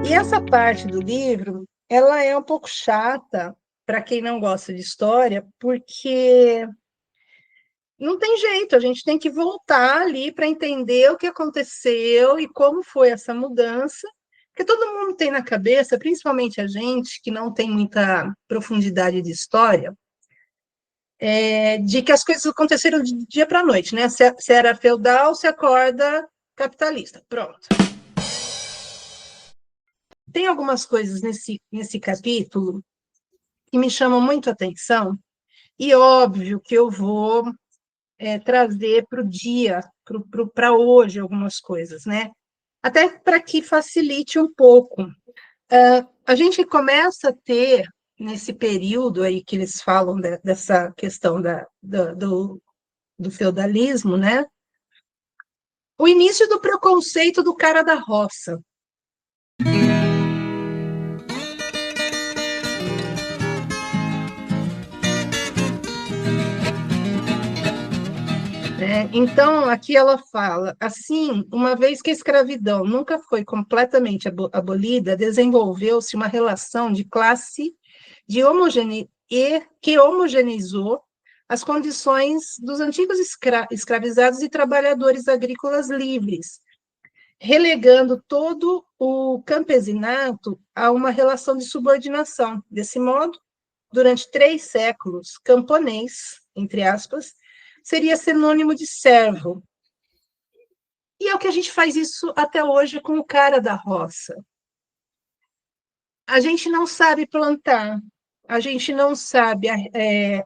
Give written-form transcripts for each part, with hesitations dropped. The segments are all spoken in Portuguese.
E essa parte do livro, ela é um pouco chata para quem não gosta de história, porque não tem jeito, a gente tem que voltar ali para entender o que aconteceu e como foi essa mudança, porque todo mundo tem na cabeça, principalmente a gente que não tem muita profundidade de história, de que as coisas aconteceram de dia para a noite, né? Se era feudal, se acorda capitalista. Pronto. Tem algumas coisas nesse capítulo que me chamam muito a atenção, e óbvio que eu vou trazer para o dia, para hoje, algumas coisas, né? Até para que facilite um pouco. A gente começa a ter, nesse período aí que eles falam dessa questão do feudalismo, né? O início do preconceito do cara da roça. Então, aqui ela fala, assim, uma vez que a escravidão nunca foi completamente abolida, desenvolveu-se uma relação de classe que homogeneizou as condições dos antigos escravizados e trabalhadores agrícolas livres, relegando todo o campesinato a uma relação de subordinação. Desse modo, durante 3 séculos, camponês, entre aspas, seria sinônimo de servo. E é o que a gente faz isso até hoje com o cara da roça. A gente não sabe plantar, a gente não sabe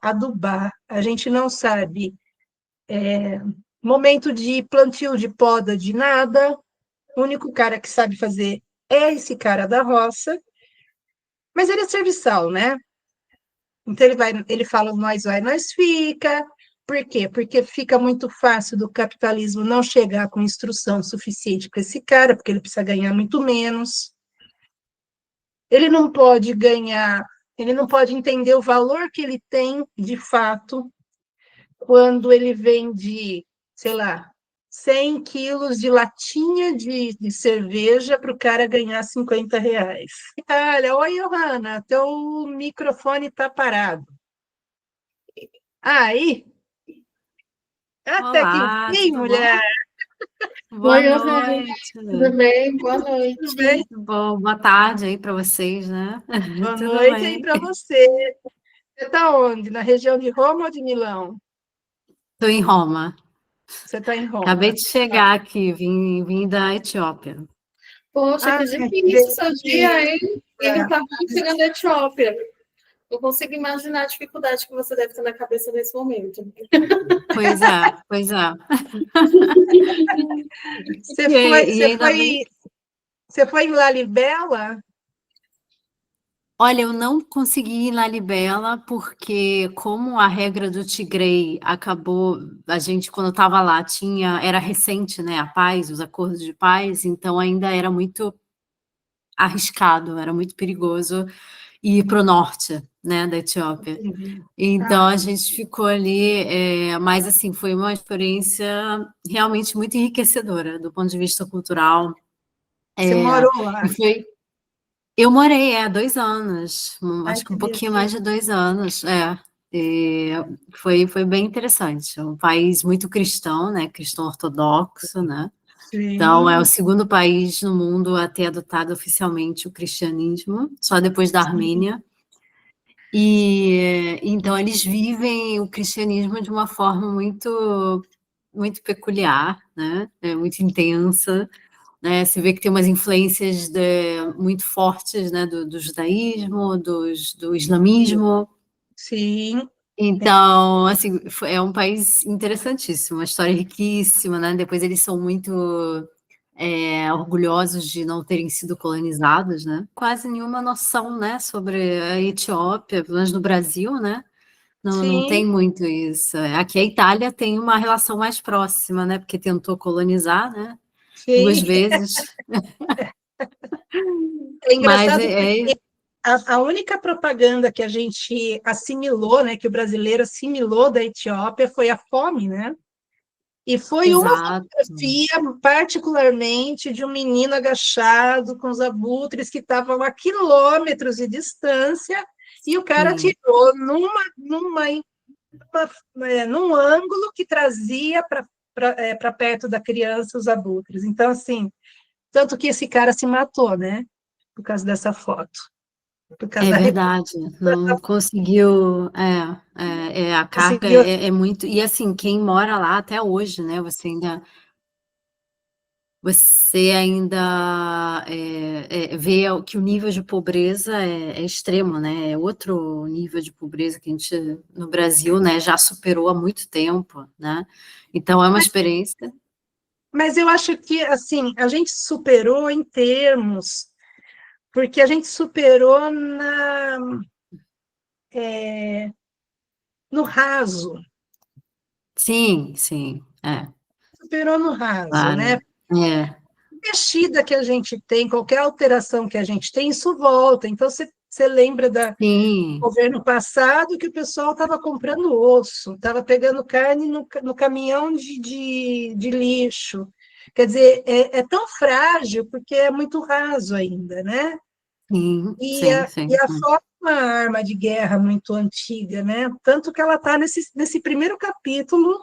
adubar, a gente não sabe momento de plantio, de poda, de nada. O único cara que sabe fazer é esse cara da roça, mas ele é serviçal, né? Então ele fala nós vai, nós fica. Por quê? Porque fica muito fácil do capitalismo não chegar com instrução suficiente para esse cara, porque ele precisa ganhar muito menos. Ele não pode ganhar, ele não pode entender o valor que ele tem de fato quando ele vende, sei lá, 100 quilos de latinha de cerveja para o cara ganhar R$ 50. Olha, oi, Johanna, teu microfone está parado. Aí, até que Olá, enfim, tudo mulher. bom? Boa Oi, Rosane, noite. tudo bem? Boa Tudo noite. bem? Bom, boa tarde aí para vocês, né? Boa Tudo noite aí bem? para você. Você está onde? Na região de Roma ou de Milão? Estou em Roma. Você está em Acabei Roma. de Tá. chegar aqui, vim da Etiópia. Poxa, Ah, que que difícil seu dia, delícia. hein? Indo para a chegando da Etiópia. Não consigo imaginar a dificuldade que você deve ter na cabeça nesse momento. Pois é, pois é. Você E, foi, e você ainda bem. foi, você foi em Lalibela? Olha, eu não consegui ir na Libela porque, como a regra do Tigre acabou, a gente quando estava lá era recente, né, a paz, os acordos de paz, então ainda era muito arriscado, era muito perigoso ir para o norte, né, da Etiópia. Entendi. Então Tá. a gente ficou ali, mas assim, foi uma experiência realmente muito enriquecedora do ponto de vista cultural. Você É, morou e lá? foi, eu morei, 2 anos, Ai, acho que que um pouquinho delícia. mais de 2 anos, e foi bem interessante. Um país muito cristão, né, cristão ortodoxo, né? Então, é o Sim, segundo país no mundo a ter adotado oficialmente o cristianismo, só depois da sim, Armênia. E então eles vivem o cristianismo de uma forma muito peculiar, né? Muito intensa, né? Se vê que tem umas influências muito fortes, né? Do judaísmo, do islamismo. sim. Então, assim, é um país interessantíssimo, uma história riquíssima, né? Depois eles são muito orgulhosos de não terem sido colonizados, né? Quase nenhuma noção, né, sobre a Etiópia, pelo menos no Brasil, né? Não Sim, tem muito isso. Aqui a Itália tem uma relação mais próxima, né? Porque tentou colonizar, né? sim. 2 vezes. É Mas engraçado porque a única propaganda que a gente assimilou, né, que o brasileiro assimilou da Etiópia foi a fome, né? E foi uma Exato. fotografia, particularmente, de um menino agachado com os abutres que estavam a quilômetros de distância, e o cara Sim. tirou num ângulo que trazia para perto da criança os abutres. Então, assim, tanto que esse cara se matou, né? Por causa dessa foto. Por causa É da verdade, não conseguiu, a carga conseguiu. é muito, e assim, quem mora lá até hoje, né, você ainda vê que o nível de pobreza é extremo, né, é outro nível de pobreza que a gente, no Brasil, né, já superou há muito tempo, né, então é uma experiência. Mas eu acho que, assim, a gente superou em termos, porque a gente superou no raso, Sim, superou no raso, claro, né? é, Mexida que a gente tem, qualquer alteração que a gente tem, isso volta. Então, você lembra do sim, governo passado que o pessoal estava comprando osso, estava pegando carne no caminhão de lixo. Quer dizer, é tão frágil porque é muito raso ainda, né? sim, E sim, a, sim, e a sim. foto é uma arma de guerra muito antiga, né? Tanto que ela está nesse primeiro capítulo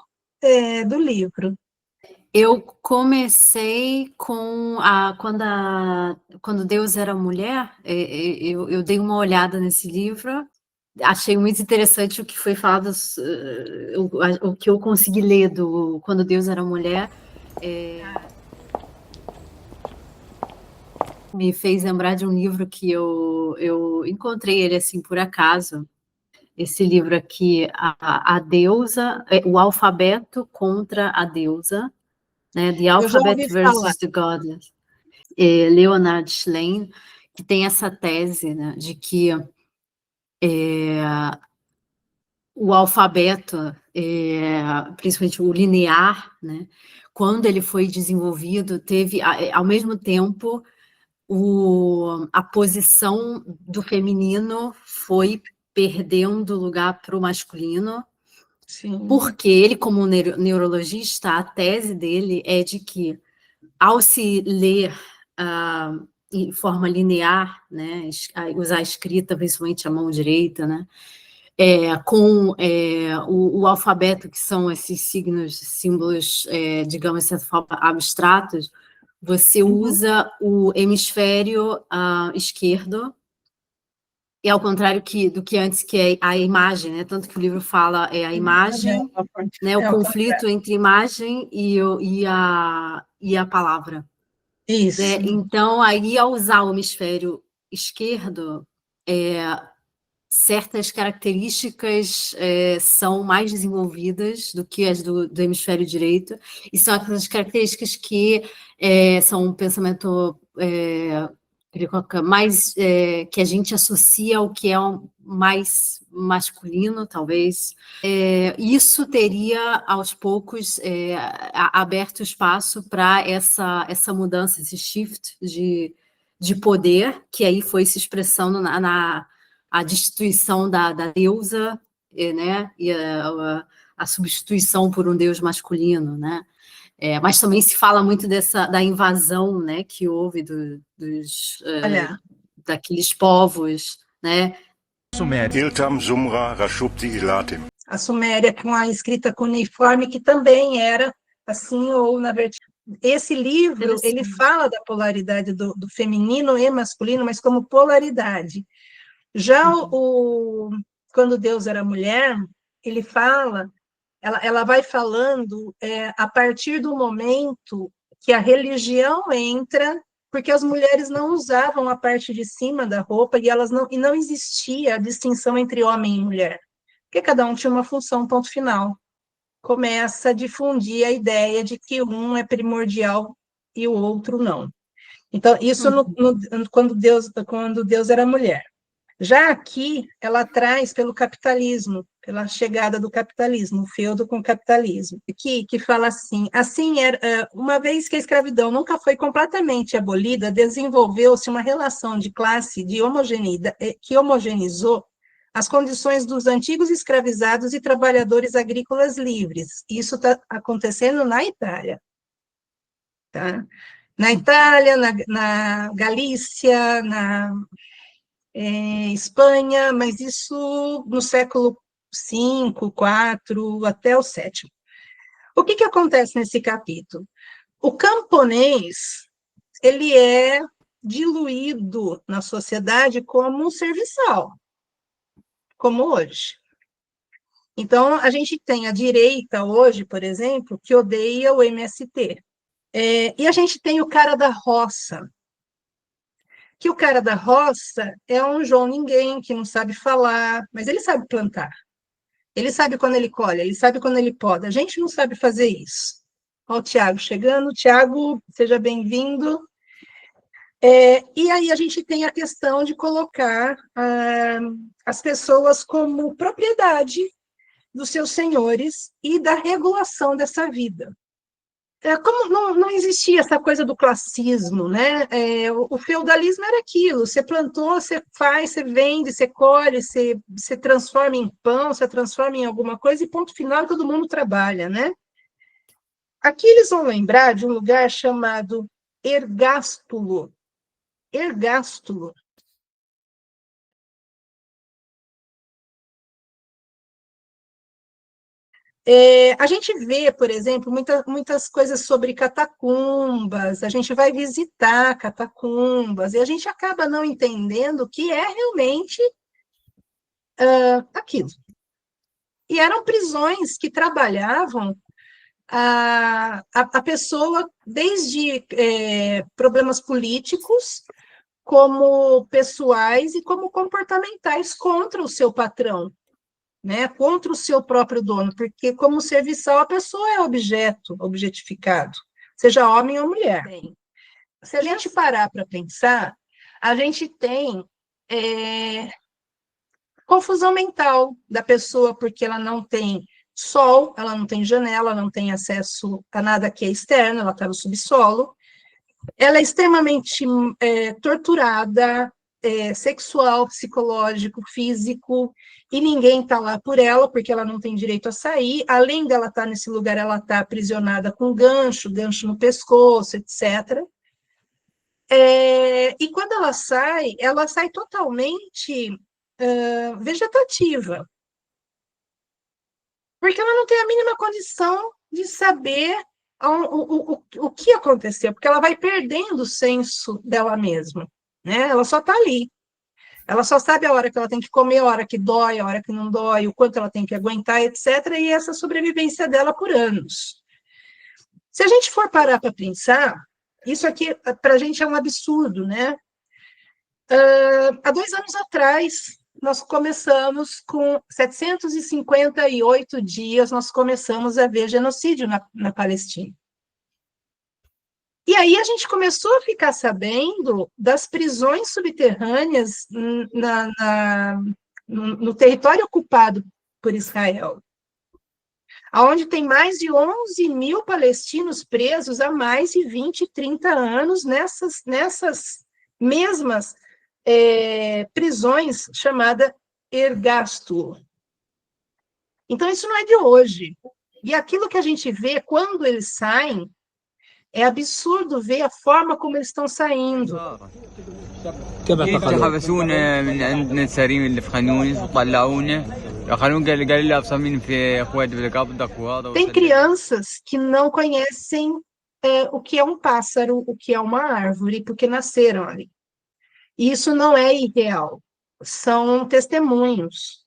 do livro. Eu comecei com quando Deus era mulher, eu dei uma olhada nesse livro, achei muito interessante o que foi falado, o que eu consegui ler do Quando Deus era mulher, me fez lembrar de um livro que eu encontrei ele assim por acaso, esse livro aqui, a deusa, o alfabeto contra a deusa, né, The Eu já ouvi Alphabet falar. versus the Goddess. Leonard Shlain, que tem essa tese, né, de que o alfabeto, principalmente o linear, né, quando ele foi desenvolvido, teve, ao mesmo tempo, a posição do feminino foi perdendo lugar para o masculino, Sim, porque ele, como neurologista, a tese dele é de que, ao se ler em forma linear, né, usar a escrita, principalmente a mão direita, né, com o alfabeto, que são esses signos, símbolos, digamos, de certa forma, abstratos, você usa o hemisfério esquerdo, e ao contrário do que antes, que é a imagem, né, tanto que o livro fala a imagem, né, o é o contrário. conflito entre imagem e a palavra. Né? Isso. Então, aí, ao usar o hemisfério esquerdo, certas características são mais desenvolvidas do que as do hemisfério direito, e são aquelas características que são um pensamento mais que a gente associa ao que é mais masculino, talvez. Isso teria, aos poucos, aberto espaço para essa mudança, esse shift de poder, que aí foi se expressando a destituição da deusa, né, e a substituição por um deus masculino, né? Mas também se fala muito da invasão, né, que houve Olha, daqueles povos, né? Iltam, Sumra, Rashupti, Ilatim. a Suméria com a escrita cuneiforme, que também era assim ou na vertical. Esse livro, ele fala da polaridade do feminino e masculino, mas como polaridade. Já quando Deus era mulher, ele fala, ela vai falando a partir do momento que a religião entra, porque as mulheres não usavam a parte de cima da roupa e não existia a distinção entre homem e mulher, porque cada um tinha uma função, ponto final. Começa a difundir a ideia de que um é primordial e o outro não. Então, isso quando Deus era mulher. Já aqui, ela traz pelo capitalismo, pela chegada do capitalismo, o feudo com o capitalismo, que fala assim era, uma vez que a escravidão nunca foi completamente abolida, desenvolveu-se uma relação de classe que homogeneizou as condições dos antigos escravizados e trabalhadores agrícolas livres. Isso está acontecendo na Itália. Tá? Na Itália, na Galícia, na Espanha, mas isso no século V, IV, até o VII. O que acontece nesse capítulo? O camponês, ele é diluído na sociedade como um serviçal, como hoje. Então, a gente tem a direita hoje, por exemplo, que odeia o MST. E a gente tem o cara da roça, que o cara da roça é um João Ninguém, que não sabe falar, mas ele sabe plantar. Ele sabe quando ele colhe, ele sabe quando ele poda. A gente não sabe fazer isso. Olha o Tiago chegando. Tiago, seja bem-vindo. E aí a gente tem a questão de colocar as pessoas como propriedade dos seus senhores e da regulação dessa vida. Como não existia essa coisa do classismo, né? O feudalismo era aquilo: você plantou, você faz, você vende, você colhe, você transforma em pão, você transforma em alguma coisa, e ponto final, todo mundo trabalha, né? Aqui eles vão lembrar de um lugar chamado Ergástulo. Ergástulo. A gente vê, por exemplo, muitas coisas sobre catacumbas, a gente vai visitar catacumbas, e a gente acaba não entendendo o que é realmente aquilo. E eram prisões que trabalhavam a pessoa desde problemas políticos, como pessoais e como comportamentais contra o seu patrão, né, contra o seu próprio dono, porque como serviçal a pessoa é objeto, objetificado, seja homem ou mulher. Se a gente parar para pensar, a gente tem confusão mental da pessoa, porque ela não tem sol, ela não tem janela, ela não tem acesso a nada que é externo, ela está no subsolo, ela é extremamente torturada, sexual, psicológico, físico, e ninguém está lá por ela, porque ela não tem direito a sair. Além dela estar nesse lugar, ela está aprisionada com gancho no pescoço, etc. E quando ela sai totalmente vegetativa, porque ela não tem a mínima condição de saber o que aconteceu, porque ela vai perdendo o senso dela mesma, né? Ela só está ali. Ela só sabe a hora que ela tem que comer, a hora que dói, a hora que não dói, o quanto ela tem que aguentar, etc. E essa sobrevivência dela por anos. Se a gente for parar para pensar, isso aqui para a gente é um absurdo, né? Há 2 anos atrás, nós começamos com 758 dias, nós começamos a ver genocídio na Palestina. E aí a gente começou a ficar sabendo das prisões subterrâneas no território ocupado por Israel, onde tem mais de 11 mil palestinos presos há mais de 20, 30 anos nessas mesmas prisões chamada Ergástulo. Então, isso não é de hoje. E aquilo que a gente vê quando eles saem, é absurdo ver a forma como eles estão saindo. حبسونا من عندنا السريم اللي في خان يونس وطلعونا خلونا قال لي افصمين في اخوات بالقبضك وهذا. Tem crianças que não conhecem o que é um pássaro, o que é uma árvore, porque nasceram ali. E isso não é irreal, são testemunhos.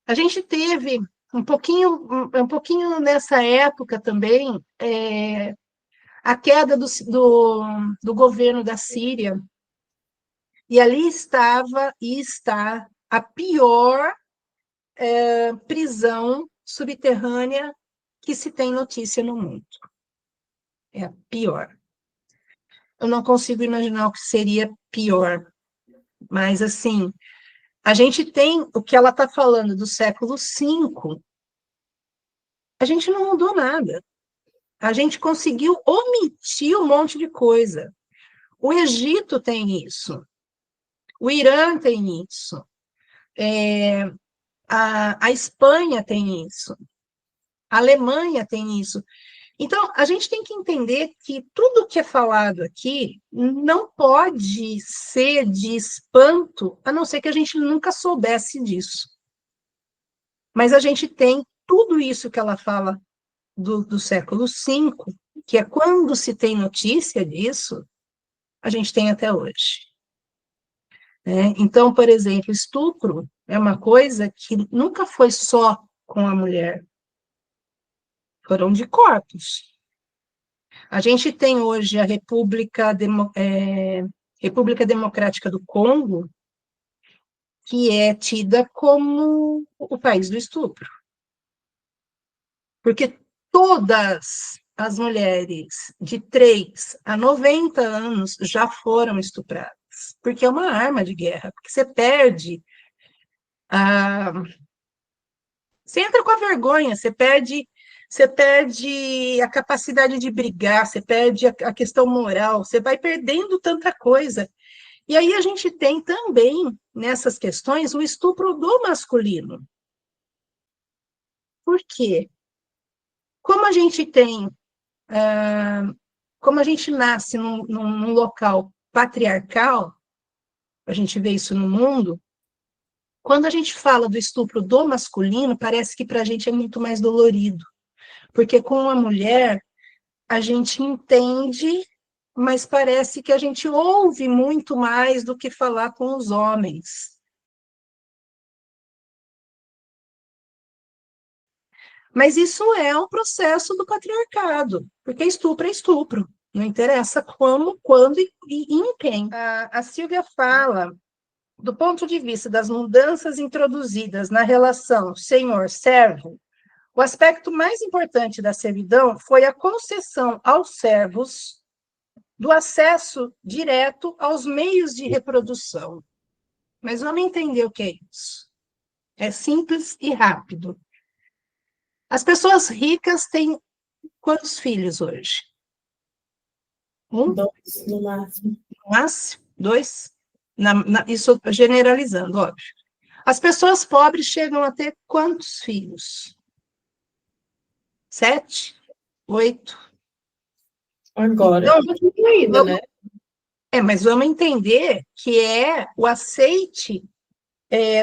A gente teve um pouquinho nessa época também a queda do governo da Síria, e ali estava e está a pior prisão subterrânea que se tem notícia no mundo. É a pior. Eu não consigo imaginar o que seria pior, mas, assim, a gente tem o que ela está falando do século V, a gente não mudou nada. A gente conseguiu omitir um monte de coisa. O Egito tem isso. O Irã tem isso. A Espanha tem isso, a Alemanha tem isso. Então, a gente tem que entender que tudo que é falado aqui não pode ser de espanto, a não ser que a gente nunca soubesse disso. Mas a gente tem tudo isso que ela fala do século V, que é quando se tem notícia disso, a gente tem até hoje. Então, por exemplo, estupro é uma coisa que nunca foi só com a mulher, foram de corpos. A gente tem hoje a República Democrática do Congo, que é tida como o país do estupro. Porque todas as mulheres de 3 a 90 anos já foram estupradas, porque é uma arma de guerra, porque você perde você entra com a vergonha, você perde a capacidade de brigar, você perde a questão moral, você vai perdendo tanta coisa. E aí a gente tem também, nessas questões, o estupro do masculino. Por quê? Como a gente tem, como a gente nasce num local patriarcal, a gente vê isso no mundo, quando a gente fala do estupro do masculino, parece que para a gente é muito mais dolorido. Porque com a mulher, a gente entende, mas parece que a gente ouve muito mais do que falar com os homens. Mas isso é um processo do patriarcado, porque estupro é estupro, não interessa como, quando e em quem. A Silvia fala, do ponto de vista das mudanças introduzidas na relação senhor-servo, o aspecto mais importante da servidão foi a concessão aos servos do acesso direto aos meios de reprodução. Mas vamos entender o que é isso. É simples e rápido. As pessoas ricas têm quantos filhos hoje? 2, no máximo. No máximo? 2? Isso generalizando, óbvio. As pessoas pobres chegam a ter quantos filhos? 7? 8? Agora, Então, ainda, né? mas vamos entender que é o aceite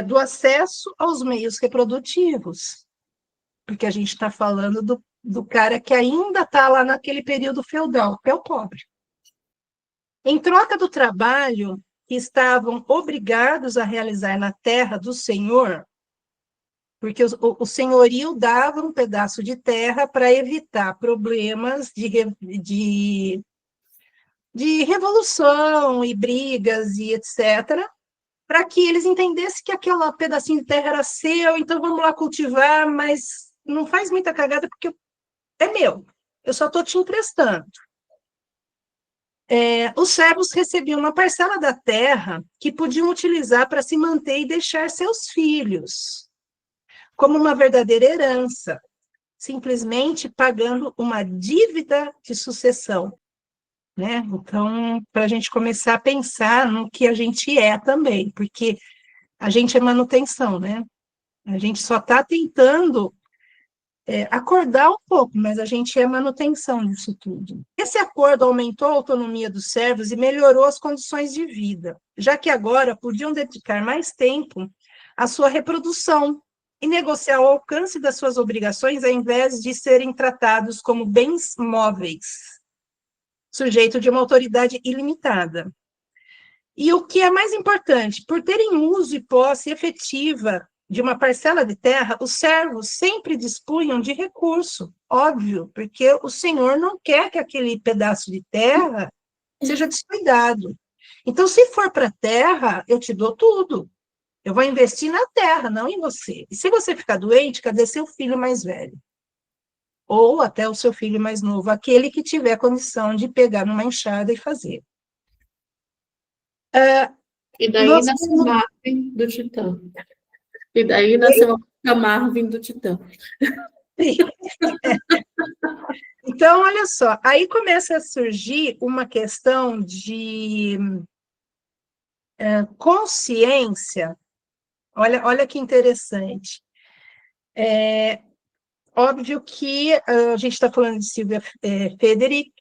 do acesso aos meios reprodutivos, porque a gente está falando do cara que ainda está lá naquele período feudal, que é o pobre. Em troca do trabalho que estavam obrigados a realizar na terra do senhor, porque o senhorio dava um pedaço de terra para evitar problemas de revolução e brigas e etc., para que eles entendessem que aquele pedacinho de terra era seu, então vamos lá cultivar, mas não faz muita cagada porque é meu, eu só estou te emprestando. Os servos recebiam uma parcela da terra que podiam utilizar para se manter e deixar seus filhos, como uma verdadeira herança, simplesmente pagando uma dívida de sucessão. Né? Então, para a gente começar a pensar no que a gente é também, porque a gente é manutenção, né? A gente só está tentando acordar um pouco, mas a gente é manutenção disso tudo. Esse acordo aumentou a autonomia dos servos e melhorou as condições de vida, já que agora podiam dedicar mais tempo à sua reprodução e negociar o alcance das suas obrigações, ao invés de serem tratados como bens móveis, sujeito de uma autoridade ilimitada. E o que é mais importante, por terem uso e posse efetiva de uma parcela de terra, os servos sempre dispunham de recurso, óbvio, porque o senhor não quer que aquele pedaço de terra seja descuidado. Então, se for para a terra, eu te dou tudo. Eu vou investir na terra, não em você. E se você ficar doente, cadê seu filho mais velho? Ou até o seu filho mais novo, aquele que tiver condição de pegar numa enxada e fazer. E daí nasceu a Marvin do Titã. E daí nasceu a Marvin do Titã. Então, olha só, aí começa a surgir uma questão de consciência Olha que interessante. Óbvio que a gente está falando de Silvia Federici,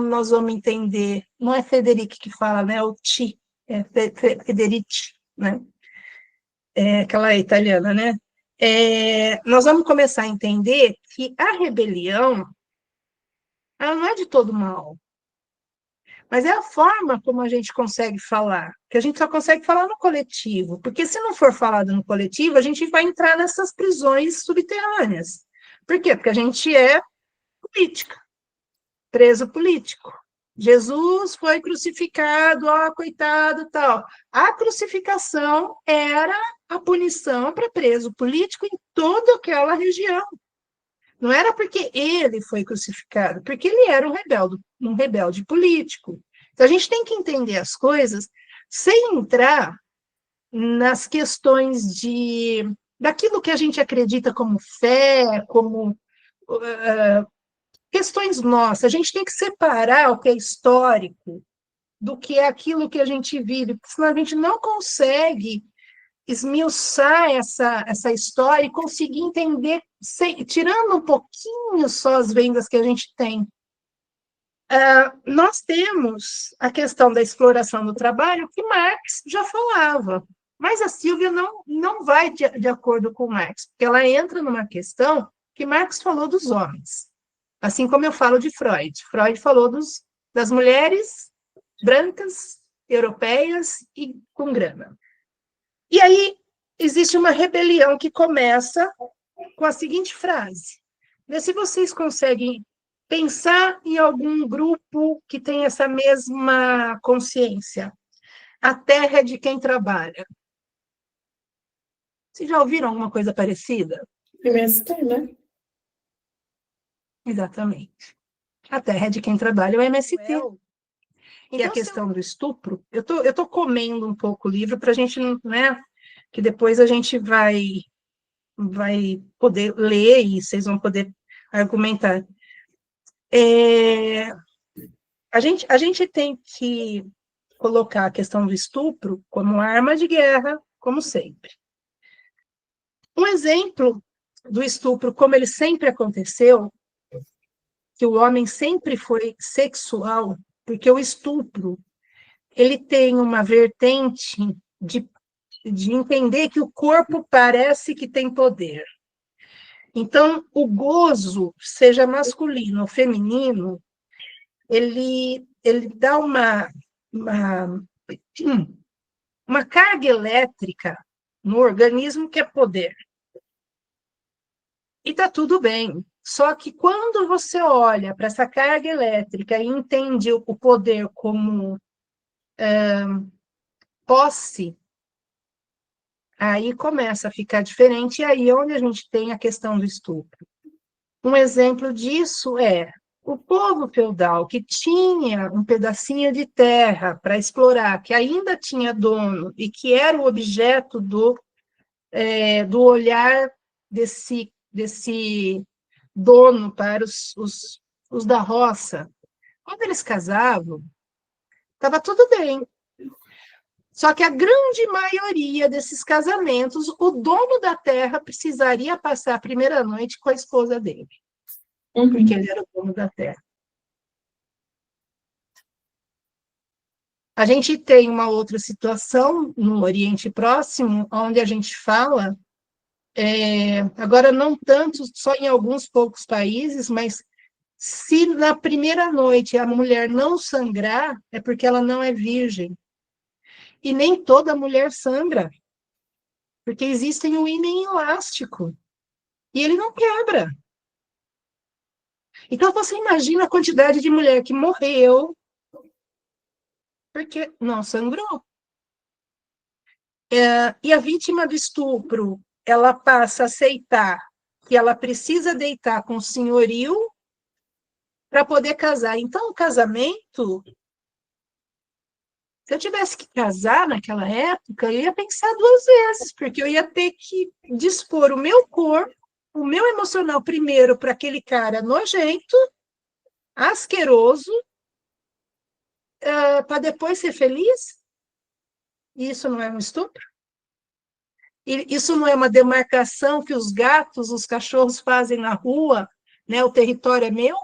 nós vamos entender, não é Federici que fala, né? É o Ti, é Federici, né? Aquela italiana, né? Nós vamos começar a entender que a rebelião, ela não é de todo mal, mas é a forma como a gente consegue falar, que a gente só consegue falar no coletivo, porque se não for falado no coletivo, a gente vai entrar nessas prisões subterrâneas. Por quê? Porque a gente é política, preso político. Jesus foi crucificado, coitado, tal. A crucificação era a punição para preso político em toda aquela região. Não era porque ele foi crucificado, porque ele era um rebelde político. Então, a gente tem que entender as coisas sem entrar nas questões daquilo que a gente acredita como fé, como questões nossas. A gente tem que separar o que é histórico do que é aquilo que a gente vive, porque senão a gente não consegue esmiuçar essa história e conseguir entender, tirando um pouquinho só as vendas que a gente tem. Nós temos a questão da exploração do trabalho, que Marx já falava, mas a Silvia não vai de acordo com Marx, porque ela entra numa questão que Marx falou dos homens, assim como eu falo de Freud. Freud falou das mulheres brancas, europeias e com grana. E aí existe uma rebelião que começa com a seguinte frase: vê se vocês conseguem pensar em algum grupo que tem essa mesma consciência. A terra é de quem trabalha. Vocês já ouviram alguma coisa parecida? MST, né? Exatamente. A terra é de quem trabalha, o MST. E a questão do estupro, eu tô comendo um pouco o livro para a gente, né, que depois a gente vai poder ler e vocês vão poder argumentar. A gente tem que colocar a questão do estupro como arma de guerra, como sempre. Um exemplo do estupro, como ele sempre aconteceu, que o homem sempre foi sexual, porque o estupro ele tem uma vertente de entender que o corpo parece que tem poder. Então, o gozo, seja masculino ou feminino, ele dá uma carga elétrica no organismo que é poder. E está tudo bem. Só que quando você olha para essa carga elétrica e entende o poder como posse, aí começa a ficar diferente, e aí é onde a gente tem a questão do estupro. Um exemplo disso é o povo feudal, que tinha um pedacinho de terra para explorar, que ainda tinha dono, e que era o objeto do olhar desse dono para os da roça. Quando eles casavam, estava tudo bem. Só que a grande maioria desses casamentos, o dono da terra precisaria passar a primeira noite com a esposa dele, porque ele era o dono da terra. A gente tem uma outra situação no Oriente Próximo, onde a gente fala, agora não tanto, só em alguns poucos países, mas se na primeira noite a mulher não sangrar, é porque ela não é virgem. E nem toda mulher sangra, porque existe um ímã elástico, e ele não quebra. Então, você imagina a quantidade de mulher que morreu porque não sangrou. E a vítima do estupro, ela passa a aceitar que ela precisa deitar com o senhorio para poder casar. Então, o casamento, se eu tivesse que casar naquela época, eu ia pensar 2 vezes, porque eu ia ter que dispor o meu corpo, o meu emocional primeiro para aquele cara nojento, asqueroso, para depois ser feliz. E isso não é um estupro? E isso não é uma demarcação que os gatos, os cachorros fazem na rua, né? O território é meu?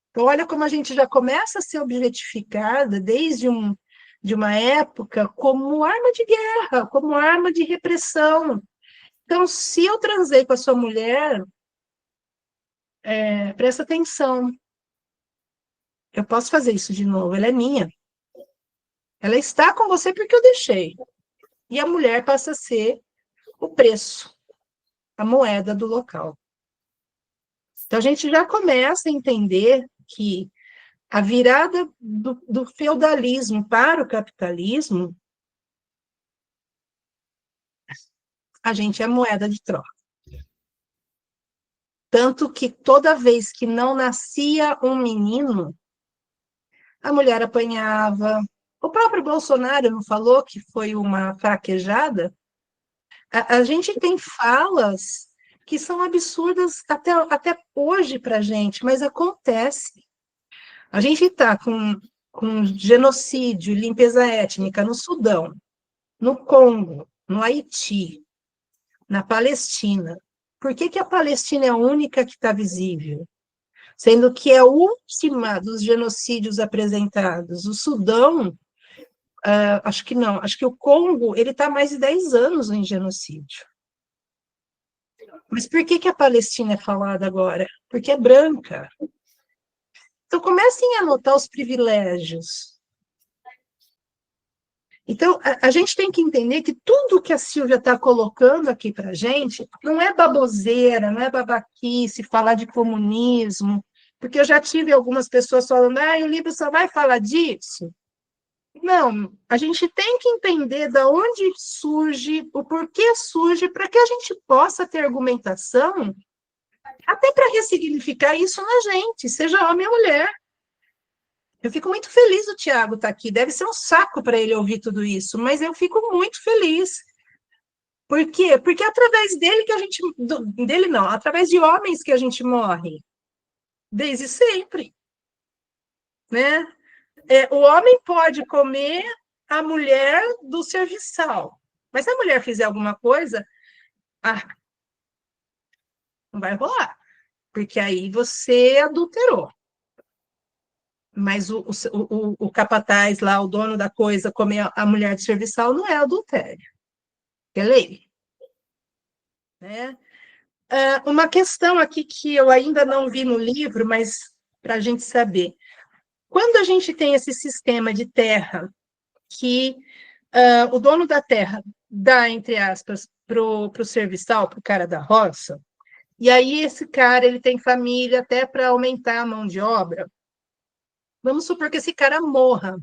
Então, olha como a gente já começa a ser objetificada de uma época como arma de guerra, como arma de repressão. Então, se eu transei com a sua mulher, presta atenção, eu posso fazer isso de novo, ela é minha. Ela está com você porque eu deixei. E a mulher passa a ser o preço, a moeda do local. Então, a gente já começa a entender que a virada do feudalismo para o capitalismo, a gente é moeda de troca. Tanto que toda vez que não nascia um menino, a mulher apanhava. O próprio Bolsonaro não falou que foi uma fraquejada? A gente tem falas que são absurdas até hoje para a gente, mas acontece. A gente está com genocídio, limpeza étnica no Sudão, no Congo, no Haiti, na Palestina. Por que a Palestina é a única que está visível? Sendo que é a última dos genocídios apresentados. O Sudão, acho que não, acho que o Congo ele está há mais de 10 anos em genocídio. Mas por que a Palestina é falada agora? Porque é branca. Então, comecem a notar os privilégios. Então, a gente tem que entender que tudo que a Silvia está colocando aqui para a gente não é baboseira, não é babaquice, falar de comunismo, porque eu já tive algumas pessoas falando, o livro só vai falar disso. Não, a gente tem que entender de onde surge, o porquê surge, para que a gente possa ter argumentação, até para ressignificar isso na gente, seja homem ou mulher. Eu fico muito feliz do Tiago estar aqui. Deve ser um saco para ele ouvir tudo isso, mas eu fico muito feliz. Por quê? Porque é através dele que a gente... Dele não, através de homens que a gente morre. Desde sempre. Né? O homem pode comer a mulher do serviçal. Mas se a mulher fizer alguma coisa, não vai rolar. Porque aí você adulterou. Mas o capataz lá, o dono da coisa, comer a mulher de serviçal não é adultério. É lei. Né? Uma questão aqui que eu ainda não vi no livro, mas para a gente saber. Quando a gente tem esse sistema de terra que o dono da terra dá, entre aspas, para o serviçal, para o cara da roça, e aí esse cara ele tem família até para aumentar a mão de obra, vamos supor que esse cara morra,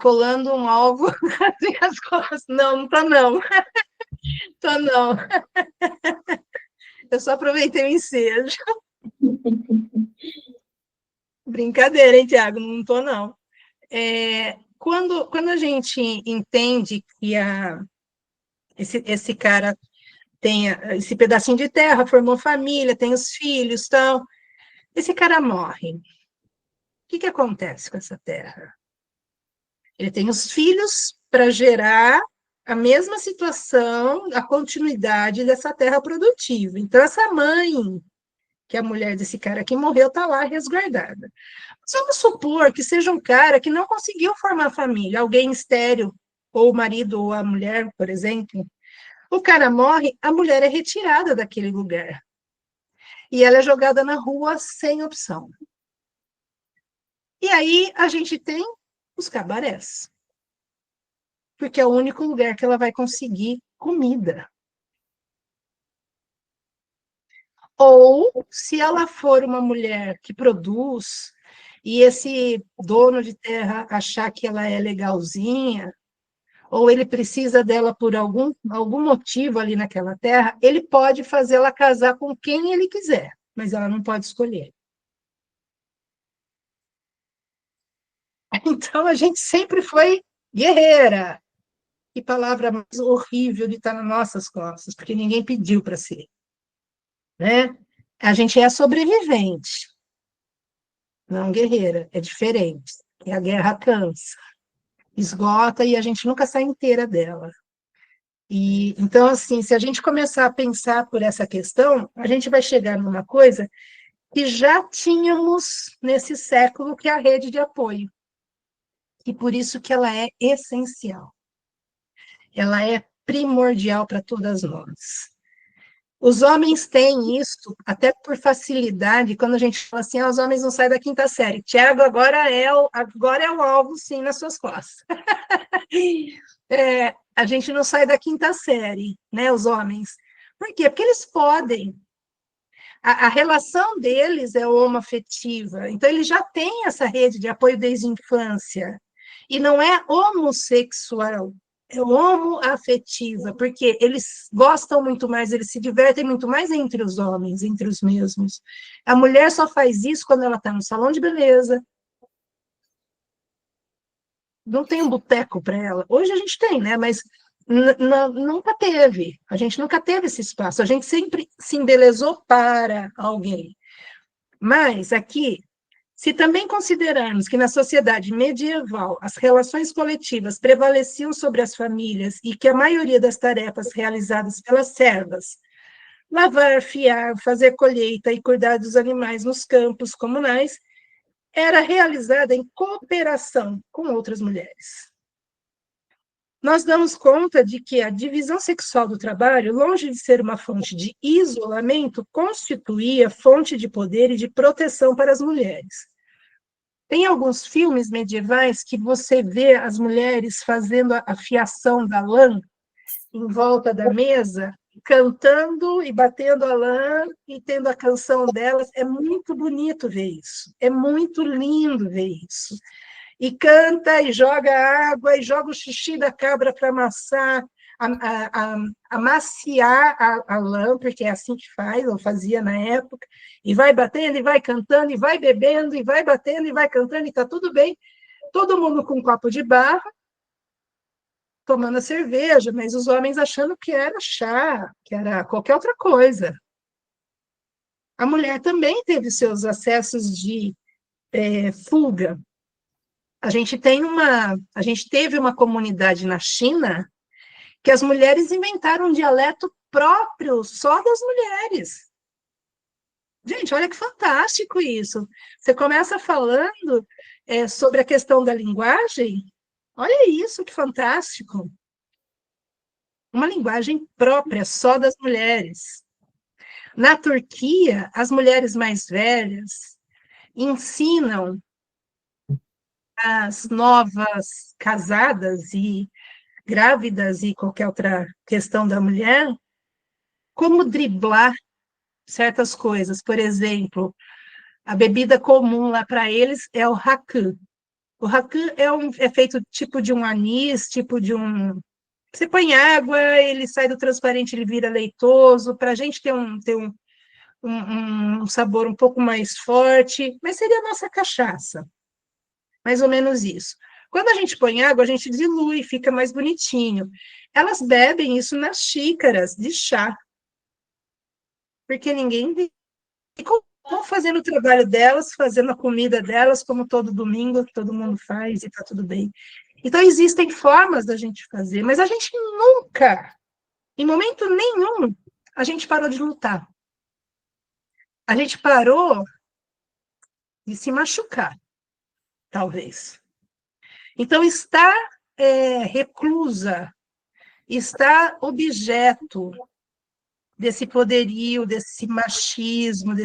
colando um alvo nas costas. Não tá não. Tô não. Eu só aproveitei o ensejo. Brincadeira, hein, Tiago? Não tô não. Quando a gente entende que esse cara tem esse pedacinho de terra, formou família, tem os filhos, tal, esse cara morre. O que acontece com essa terra? Ele tem os filhos para gerar a mesma situação, a continuidade dessa terra produtiva. Então, essa mãe, que é a mulher desse cara que morreu, está lá resguardada. Mas vamos supor que seja um cara que não conseguiu formar família, alguém estéril, ou o marido ou a mulher, por exemplo. O cara morre, a mulher é retirada daquele lugar. E ela é jogada na rua sem opção. E aí a gente tem os cabarés. Porque é o único lugar que ela vai conseguir comida. Ou, se ela for uma mulher que produz, e esse dono de terra achar que ela é legalzinha, ou ele precisa dela por algum motivo ali naquela terra, ele pode fazê-la casar com quem ele quiser, mas ela não pode escolher. Então, a gente sempre foi guerreira. Que palavra mais horrível de estar nas nossas costas, porque ninguém pediu para ser. Né? A gente é sobrevivente, não guerreira, é diferente. E a guerra cansa, esgota e a gente nunca sai inteira dela. E então, assim, se a gente começar a pensar por essa questão, a gente vai chegar numa coisa que já tínhamos nesse século, que é a rede de apoio. E por isso que ela é essencial. Ela é primordial para todas nós. Os homens têm isso, até por facilidade, quando a gente fala assim, os homens não saem da quinta série. Tiago, agora é o alvo, sim, nas suas costas. A gente não sai da quinta série, né, os homens. Por quê? Porque eles podem. A relação deles é homoafetiva, então eles já têm essa rede de apoio desde a infância. E não é homossexual, é homoafetiva, porque eles gostam muito mais, eles se divertem muito mais entre os homens, entre os mesmos. A mulher só faz isso quando ela está no salão de beleza. Não tem um boteco para ela. Hoje a gente tem, né? Mas nunca teve. A gente nunca teve esse espaço. A gente sempre se embelezou para alguém. Mas aqui, se também considerarmos que na sociedade medieval as relações coletivas prevaleciam sobre as famílias e que a maioria das tarefas realizadas pelas servas, lavar, fiar, fazer colheita e cuidar dos animais nos campos comunais, era realizada em cooperação com outras mulheres. Nós damos conta de que a divisão sexual do trabalho, longe de ser uma fonte de isolamento, constituía fonte de poder e de proteção para as mulheres. Tem alguns filmes medievais que você vê as mulheres fazendo a fiação da lã em volta da mesa, cantando e batendo a lã e tendo a canção delas. É muito bonito ver isso, é muito lindo ver isso. E canta, e joga água, e joga o xixi da cabra para amassar, amaciar a lã, porque é assim que faz, ou fazia na época, e vai batendo, e vai cantando, e vai bebendo, e vai batendo, e vai cantando, e está tudo bem. Todo mundo com um copo de barro, tomando a cerveja, mas os homens achando que era chá, que era qualquer outra coisa. A mulher também teve seus acessos de fuga. A gente teve uma comunidade na China que as mulheres inventaram um dialeto próprio só das mulheres. Gente, olha que fantástico isso. Você começa falando sobre a questão da linguagem, olha isso, que fantástico. Uma linguagem própria só das mulheres. Na Turquia, as mulheres mais velhas ensinam as novas casadas e grávidas e qualquer outra questão da mulher, como driblar certas coisas. Por exemplo, a bebida comum lá para eles é o rakı. O rakı é feito tipo de um anis, tipo de um... Você põe água, ele sai do transparente, ele vira leitoso. Para a gente ter um sabor um pouco mais forte, mas seria a nossa cachaça. Mais ou menos isso. Quando a gente põe água, a gente dilui, fica mais bonitinho. Elas bebem isso nas xícaras de chá. Porque ninguém ficou fazendo o trabalho delas, fazendo a comida delas, como todo domingo, todo mundo faz, e está tudo bem. Então, existem formas da gente fazer, mas a gente nunca, em momento nenhum, a gente parou de lutar. A gente parou de se machucar, talvez. Então, estar reclusa, estar objeto desse poderio, desse machismo, de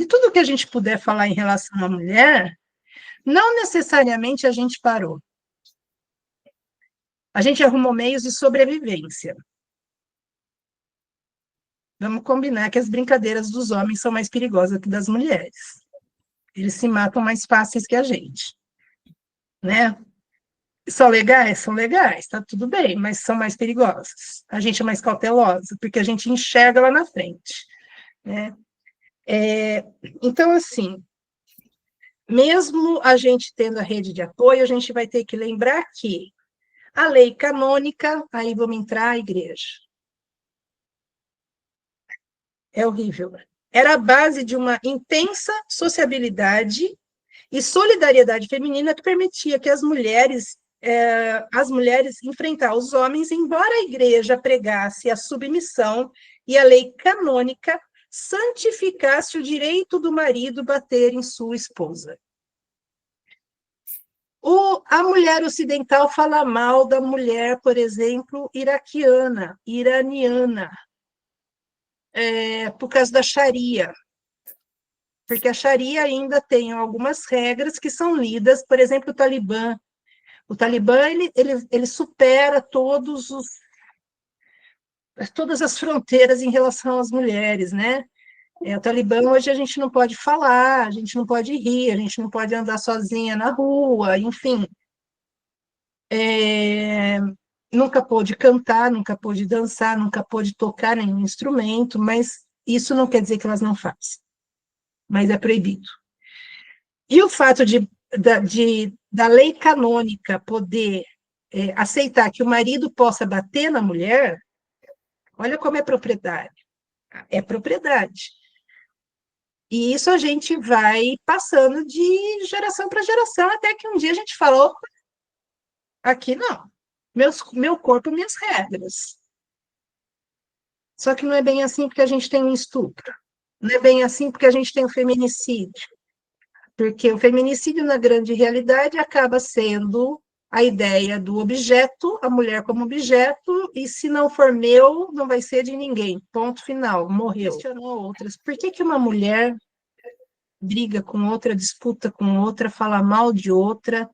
tudo que a gente puder falar em relação à mulher, não necessariamente a gente parou. A gente arrumou meios de sobrevivência. Vamos combinar que as brincadeiras dos homens são mais perigosas que das mulheres. Eles se matam mais fáceis que a gente, né? São legais, tá tudo bem, mas são mais perigosas. A gente é mais cautelosa, porque a gente enxerga lá na frente, né? Então, assim, mesmo a gente tendo a rede de apoio, a gente vai ter que lembrar que a lei canônica, aí vamos entrar a igreja. É horrível. Era a base de uma intensa sociabilidade e solidariedade feminina que permitia que as mulheres as mulheres enfrentar os homens, embora a igreja pregasse a submissão e a lei canônica santificasse o direito do marido bater em sua esposa. A mulher ocidental fala mal da mulher, por exemplo, iraquiana, iraniana, por causa da Sharia, porque a Sharia ainda tem algumas regras que são lidas, por exemplo, o Talibã. O Talibã ele supera todas as fronteiras em relação às mulheres, né? O Talibã, hoje, a gente não pode falar, a gente não pode rir, a gente não pode andar sozinha na rua, enfim. Nunca pôde cantar, nunca pôde dançar, nunca pôde tocar nenhum instrumento, mas isso não quer dizer que elas não fazem, mas é proibido. E o fato da lei canônica poder aceitar que o marido possa bater na mulher, olha como é propriedade. É propriedade. E isso a gente vai passando de geração para geração, até que um dia a gente falou, aqui não, meu corpo, minhas regras. Só que não é bem assim porque a gente tem um estupro, não é bem assim porque a gente tem um feminicídio, porque o feminicídio, na grande realidade, acaba sendo a ideia do objeto, a mulher como objeto, e se não for meu, não vai ser de ninguém. Ponto final, morreu. Questionou outras. Por que uma mulher briga com outra, disputa com outra, fala mal de outra,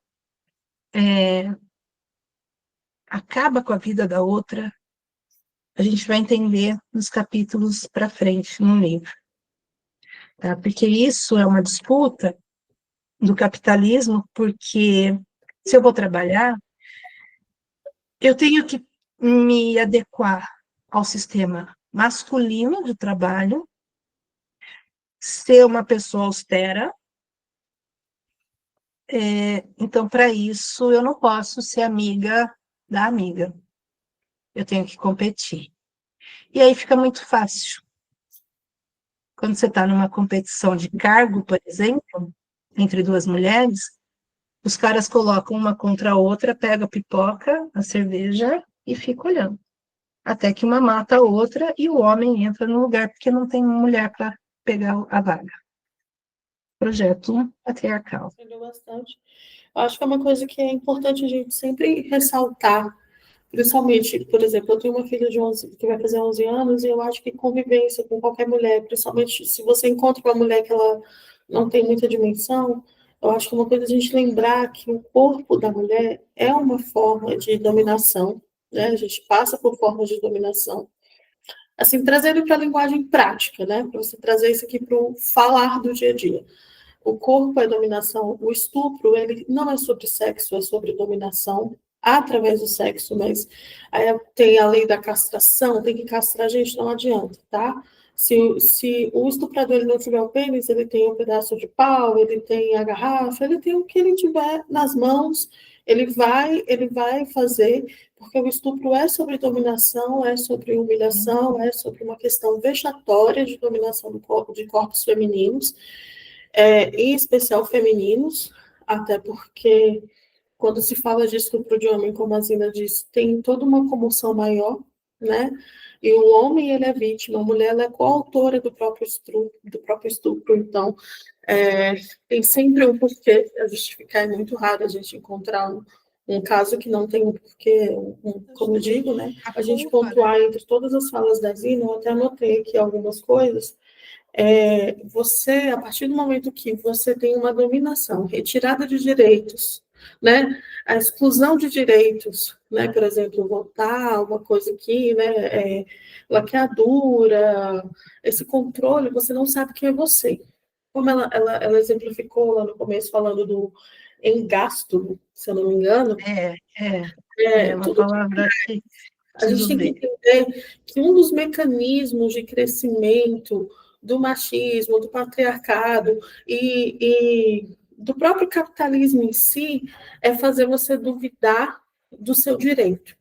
acaba com a vida da outra? A gente vai entender nos capítulos para frente, no livro. Tá? Porque isso é uma disputa do capitalismo, porque se eu vou trabalhar, eu tenho que me adequar ao sistema masculino de trabalho, ser uma pessoa austera. Então, para isso, eu não posso ser amiga da amiga. Eu tenho que competir. E aí fica muito fácil. Quando você está numa competição de cargo, por exemplo, entre duas mulheres, os caras colocam uma contra a outra, pega a pipoca, a cerveja e fica olhando. Até que uma mata a outra e o homem entra no lugar, porque não tem mulher para pegar a vaga. Projeto patriarcal. Entendeu bastante. Eu acho que é uma coisa que é importante a gente sempre ressaltar, principalmente, por exemplo, eu tenho uma filha que vai fazer 11 anos e eu acho que convivência com qualquer mulher, principalmente se você encontra uma mulher que ela não tem muita dimensão, eu acho que é uma coisa a gente lembrar que o corpo da mulher é uma forma de dominação, né? A gente passa por formas de dominação. Assim, trazendo para a linguagem prática, né? Para você trazer isso aqui para o falar do dia a dia. O corpo é dominação, o estupro, ele não é sobre sexo, é sobre dominação através do sexo, mas aí tem a lei da castração, tem que castrar a gente, não adianta, tá? Se o estuprador ele não tiver o pênis, ele tem um pedaço de pau, ele tem a garrafa, ele tem o que ele tiver nas mãos, ele vai fazer, porque o estupro é sobre dominação, é sobre humilhação, é sobre uma questão vexatória de dominação de corpos femininos, em especial femininos, até porque quando se fala de estupro de homem, como a Zina disse, tem toda uma comoção maior, né? E o homem, ele é vítima, a mulher, ela é coautora do próprio estupro, então, tem sempre um porquê a justificar, é muito raro a gente encontrar um caso que não tem um porquê, como eu digo, né? A gente pontuar entre todas as falas da Zina, eu até anotei aqui algumas coisas. Você, a partir do momento que você tem uma dominação, retirada de direitos, né, a exclusão de direitos, né, por exemplo, votar, uma coisa aqui, né, laqueadura, esse controle, você não sabe quem é você. Como ela exemplificou lá no começo, falando do engasto, se eu não me engano. É uma palavra que a gente tem que entender que um dos mecanismos de crescimento do machismo, do patriarcado e do próprio capitalismo em si é fazer você duvidar do seu direito.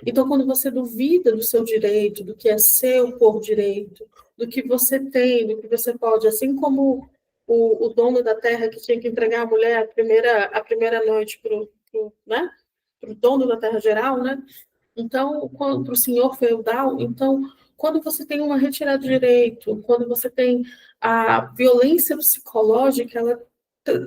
Então, quando você duvida do seu direito, do que é seu por direito, do que você tem, do que você pode, assim como o dono da terra que tinha que entregar a mulher a primeira noite né? o dono da terra geral, né? Então, para o senhor feudal, então, quando você tem uma retirada de direito, quando você tem a violência psicológica, ela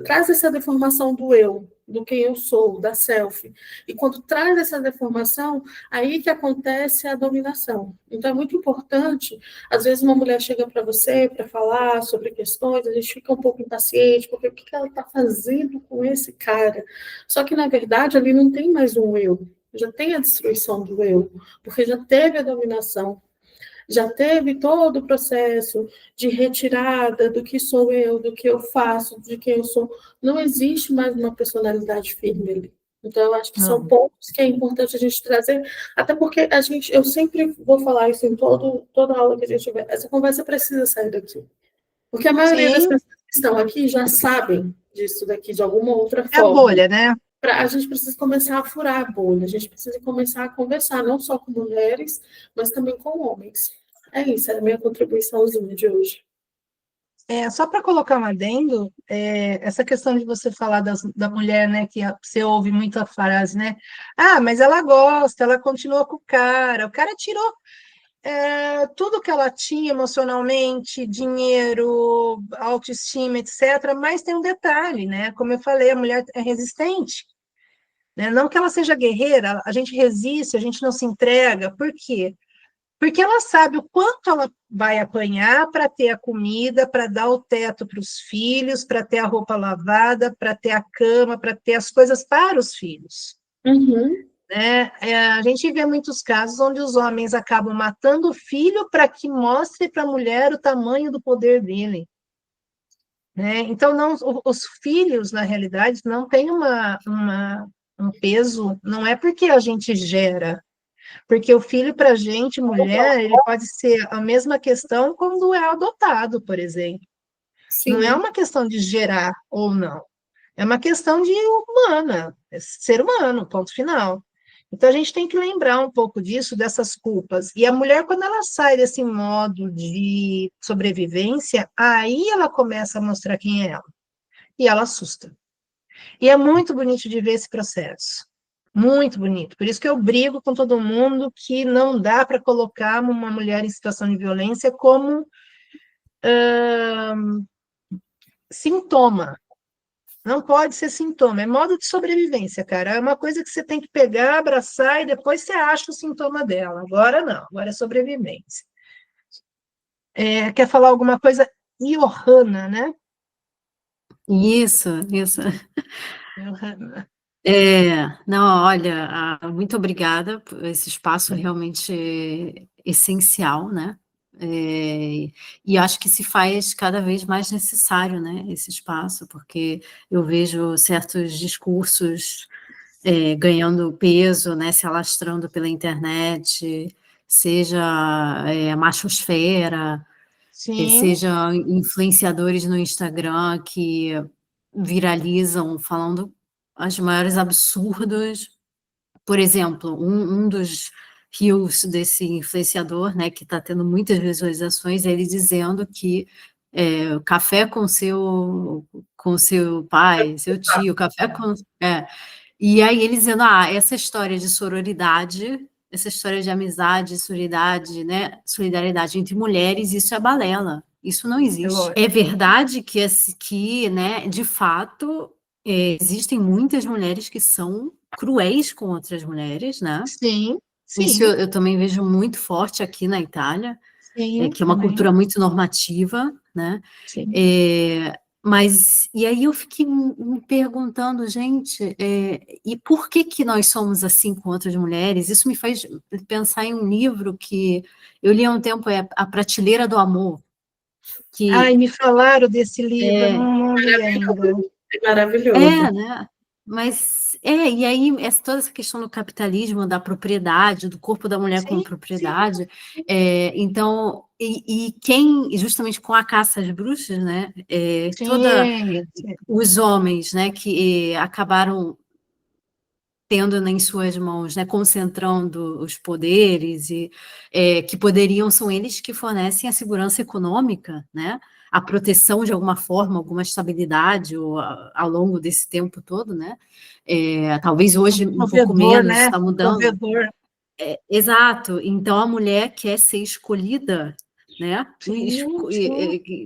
traz essa deformação do eu, do quem eu sou, da self. E quando traz essa deformação, aí que acontece a dominação. Então, é muito importante, às vezes uma mulher chega para você para falar sobre questões, a gente fica um pouco impaciente, porque o que ela está fazendo com esse cara? Só que, na verdade, ali não tem mais um eu, já tem a destruição do eu, porque já teve a dominação, já teve todo o processo de retirada do que sou eu, do que eu faço, de quem eu sou. Não existe mais uma personalidade firme ali. Então, eu acho que são pontos que é importante a gente trazer, até porque eu sempre vou falar isso em toda aula que a gente tiver, essa conversa precisa sair daqui. Porque a maioria das pessoas que estão aqui já sabem disso daqui de alguma outra forma. É a bolha, né? A gente precisa começar a furar a bolha, a gente precisa começar a conversar, não só com mulheres, mas também com homens. É isso, é a minha contribuiçãozinha de hoje. Só para colocar um adendo, essa questão de você falar da mulher, né, que você ouve muita frase, né? Ah, mas ela gosta, ela continua com o cara tirou tudo que ela tinha emocionalmente, dinheiro, autoestima, etc. Mas tem um detalhe, né? Como eu falei, a mulher é resistente. Né? Não que ela seja guerreira, a gente resiste, a gente não se entrega. Por quê? Porque ela sabe o quanto ela vai apanhar para ter a comida, para dar o teto para os filhos, para ter a roupa lavada, para ter a cama, para ter as coisas para os filhos. Uhum. Né? A gente vê muitos casos onde os homens acabam matando o filho para que mostre para a mulher o tamanho do poder dele. Né? Então, não, os filhos, na realidade, não têm um peso, não é porque a gente gera, porque o filho, para a gente, mulher, ele pode ser a mesma questão quando é adotado, por exemplo. Sim. Não é uma questão de gerar ou não, é uma questão de humana, é ser humano, ponto final. Então, a gente tem que lembrar um pouco disso, dessas culpas. E a mulher, quando ela sai desse modo de sobrevivência, aí ela começa a mostrar quem é ela. E ela assusta. E é muito bonito de ver esse processo. Muito bonito. Por isso que eu brigo com todo mundo que não dá para colocar uma mulher em situação de violência como sintoma. Não pode ser sintoma, é modo de sobrevivência, cara. É uma coisa que você tem que pegar, abraçar e depois você acha o sintoma dela. Agora não, agora é sobrevivência. Quer falar alguma coisa? Johanna, né? Isso. Johanna. Não, olha, muito obrigada por esse espaço realmente essencial, né? E acho que se faz cada vez mais necessário, né, esse espaço, porque eu vejo certos discursos ganhando peso, né, se alastrando pela internet, seja a machosfera, Sim, seja influenciadores no Instagram que viralizam falando os maiores absurdos. Por exemplo, um dos reels desse influenciador, né, que está tendo muitas visualizações, é ele dizendo que café com seu pai, seu tio, café com... E aí ele dizendo, essa história de sororidade, essa história de amizade, solidariedade, né, solidariedade entre mulheres, isso é balela, isso não existe. É verdade que né, de fato, existem muitas mulheres que são cruéis com outras mulheres, né? sim. Isso eu também vejo muito forte aqui na Itália, Sim, que é uma também. cultura muito normativa, né? Sim. Mas, e aí eu fiquei me perguntando, gente, e por que nós somos assim com outras mulheres? Isso me faz pensar em um livro que eu li há um tempo, A Prateleira do Amor. Ai, me falaram desse livro, eu não li ainda. É maravilhoso. Né? Mas, e aí, toda essa questão do capitalismo, da propriedade, do corpo da mulher como propriedade, então, e quem, justamente com a caça às bruxas, né, os homens, né, que acabaram tendo em suas mãos, né, concentrando os poderes, e que são eles que fornecem a segurança econômica, né, a proteção de alguma forma, alguma estabilidade ao longo desse tempo todo, né? Talvez hoje um pouco menos, né? está mudando. Provedor. Exato. Então a mulher quer ser escolhida, né?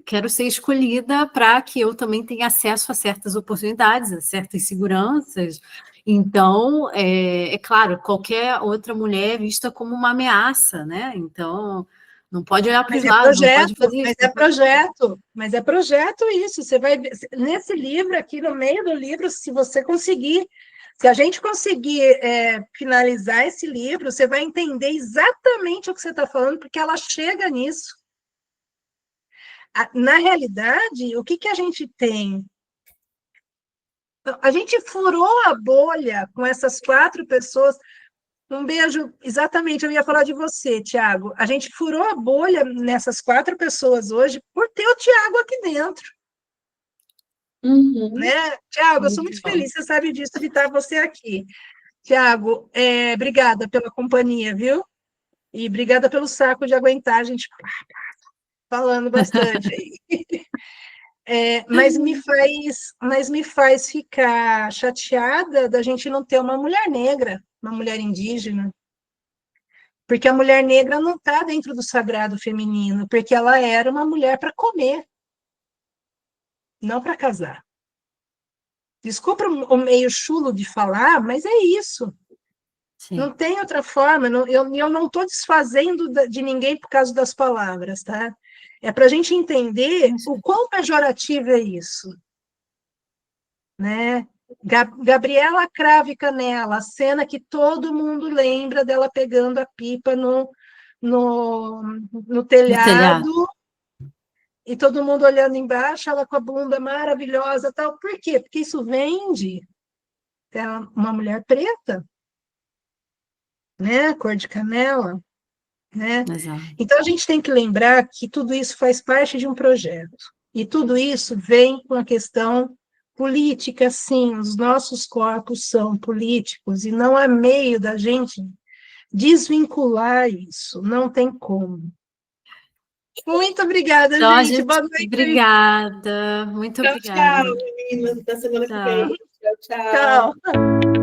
Quero ser escolhida para que eu também tenha acesso a certas oportunidades, a certas seguranças. Então, é claro, qualquer outra mulher é vista como uma ameaça, né? Então, não pode olhar para os lados, não pode fazer isso. Mas é projeto isso. Você vai ver, nesse livro aqui, no meio do livro, se você conseguir, se a gente conseguir finalizar esse livro, você vai entender exatamente o que você está falando, porque ela chega nisso. Na realidade, o que a gente tem? A gente furou a bolha com essas 4 pessoas. Um beijo, exatamente, eu ia falar de você, Tiago. A gente furou a bolha nessas 4 pessoas hoje por ter o Tiago aqui dentro. Uhum. Né? Tiago, eu sou muito feliz, você sabe disso, de estar você aqui. Tiago, obrigada pela companhia, viu? E obrigada pelo saco de aguentar a gente falando bastante aí. Mas me faz ficar chateada da gente não ter uma mulher negra, uma mulher indígena, porque a mulher negra não está dentro do sagrado feminino, porque ela era uma mulher para comer, não para casar. Desculpa o meio chulo de falar, mas é isso. Sim. Não tem outra forma. Eu não estou desfazendo de ninguém por causa das palavras, tá? É para a gente entender o quão pejorativo é isso. Né? Gabriela Cravo e Canela, a cena que todo mundo lembra dela pegando a pipa no telhado, e todo mundo olhando embaixo, ela com a bunda maravilhosa, tal. Por quê? Porque isso vende. É uma mulher preta, né? Cor de canela, né? Exato. Então a gente tem que lembrar que tudo isso faz parte de um projeto. E tudo isso vem com a questão política, sim, os nossos corpos são políticos, e não há meio da gente desvincular isso, não tem como. Muito obrigada, Então, gente. Boa noite. Obrigada, muito obrigada. Tchau, meninas, da semana que vem. Tchau. Tchau.